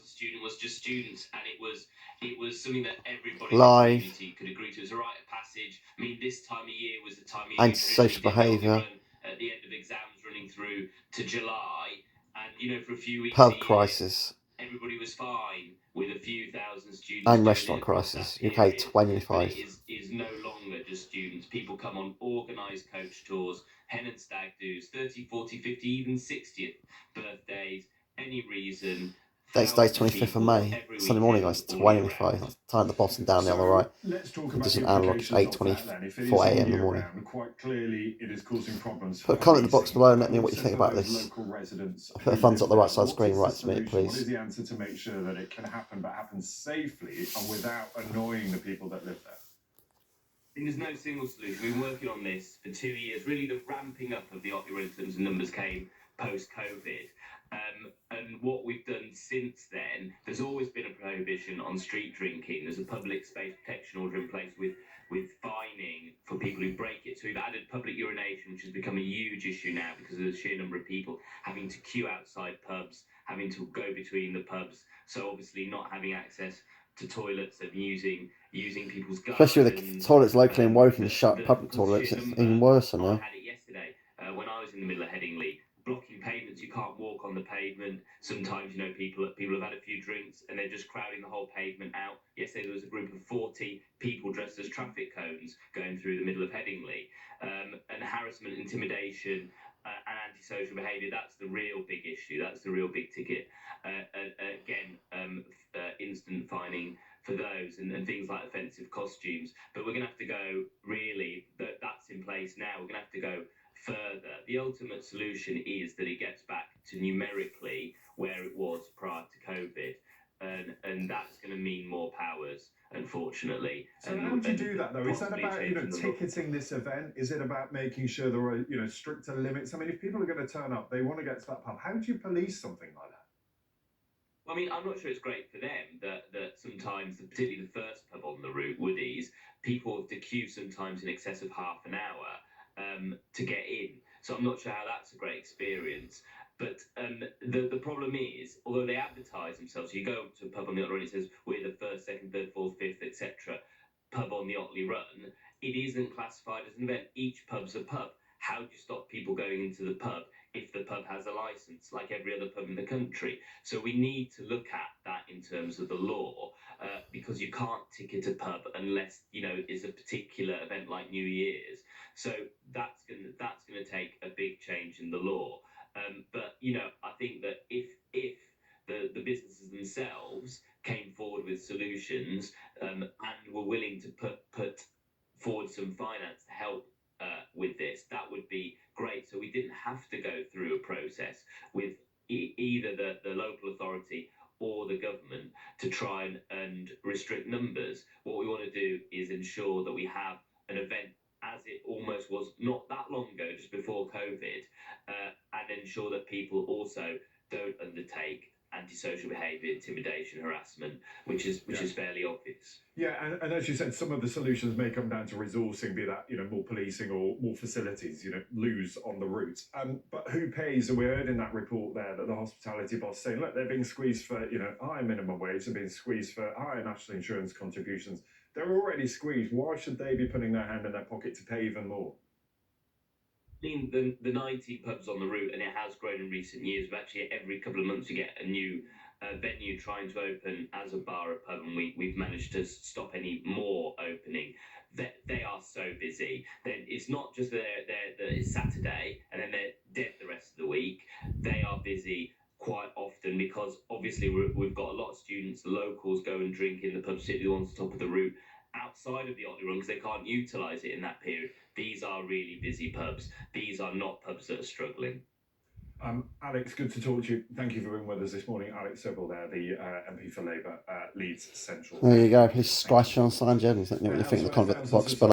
a student was just students, and it was something that everybody Live. in the community could agree to. It was a rite of passage. I mean, this time of year was the time of year Antisocial behaviour. at the end of exams running through to July, and for a few weeks Pub crisis. everybody was fine with a few thousand students And doing restaurant it across crisis. that UK period. 25. But it is no longer just students. People come on organised coach tours, hen and stag do's, 30, 40, 50, even 60th birthdays, any reason. Date's 25th of May. Sunday morning, guys, 25. That's time at the bottom down the other right. Let's talk We'll about do some the analog implications of 8:24 that then. If it is a.m. in the year morning. round, quite clearly it is causing problems for Put a comment in the box policing. below and let me know what you Also think for about those this. local residents I'll put a who thumbs live up the right there. side screen What right is to me, the solution? What please. is the answer to make sure that it can happen, but happens safely and without annoying the people that live there? There's no single solution. We've been working on this for 2 years. Really, the ramping up of the Otley incidents and numbers came post-COVID. And what we've done since then, there's always been a prohibition on street drinking. There's a public space protection order in place with fining for people who break it. So we've added public urination, which has become a huge issue now because of the sheer number of people having to queue outside pubs, having to go between the pubs. So obviously not having access to toilets and using people's gardens. Especially with the toilets locally in Woking, shut public toilets, it's even worse now. I had it yesterday when I was in the middle of Headingley. Blocking pavements, you can't walk on the pavement. Sometimes, people have had a few drinks and they're just crowding the whole pavement out. Yesterday there was a group of 40 people dressed as traffic cones going through the middle of Headingley. And harassment, intimidation, and antisocial behaviour, that's the real big issue. That's the real big ticket. Instant fining for those and things like offensive costumes. But we're going to have to go, really, that's in place now. We're going to have to go further. The ultimate solution is that it gets back to numerically where it was prior to COVID, and that's going to mean more powers, unfortunately. So how do you do that though? Is that about ticketing this event? Is it about making sure there are stricter limits? I mean, if people are going to turn up, they want to get to that pub. How do you police something like that? Well, I mean, I'm not sure it's great for them that sometimes, particularly the first pub on the route, Woodies, people have to queue sometimes in excess of half an hour to get in. So I'm not sure how that's a great experience. But the problem is, although they advertise themselves, you go to a pub on the Otley and it says, we're the first, second, third, fourth, fifth, etc. pub on the Otley Run, it isn't classified as an event. Each pub's a pub. How do you stop people going into the pub if the pub has a licence, like every other pub in the country? So we need to look at that in terms of the law, because you can't ticket a pub unless it's a particular event like New Year's. So that's gonna take a big change in the law. But I think that if the businesses themselves came forward with solutions and were willing to put forward some finance to help with this, that would be great. So we didn't have to go through a process with either the local authority or the government to try and restrict numbers. What we want to do is ensure that we have an event as it almost was not that long ago, just before COVID, and ensure that people also don't undertake antisocial behaviour, intimidation, harassment, which is fairly obvious. Yeah, and as you said, some of the solutions may come down to resourcing, be that more policing or more facilities, lose on the route. But who pays? And we heard in that report there that the hospitality boss saying, look, they're being squeezed for higher minimum wage, they're being squeezed for higher national insurance contributions. They're already squeezed. Why should they be putting their hand in their pocket to pay even more? I mean, the 90 pubs on the route, and it has grown in recent years, but actually every couple of months you get a new venue trying to open as a bar or pub, and we've managed to stop any more opening. They are so busy. It's not just that it's Saturday and then they're dead the rest of the week. They are busy quite often because obviously we've got a lot of students. The locals go and drink in the pubs, particularly the ones on top of the route, outside of the Otley Run, because they can't utilise it in that period. These are really busy pubs. These are not pubs that are struggling. Alex, good to talk to you. Thank you for being with us this morning. Alex Sobel there, the MP for Labour, Leeds Central. There you go. Please scratch on Sign Jennings. Let me know what you think in the comment box below.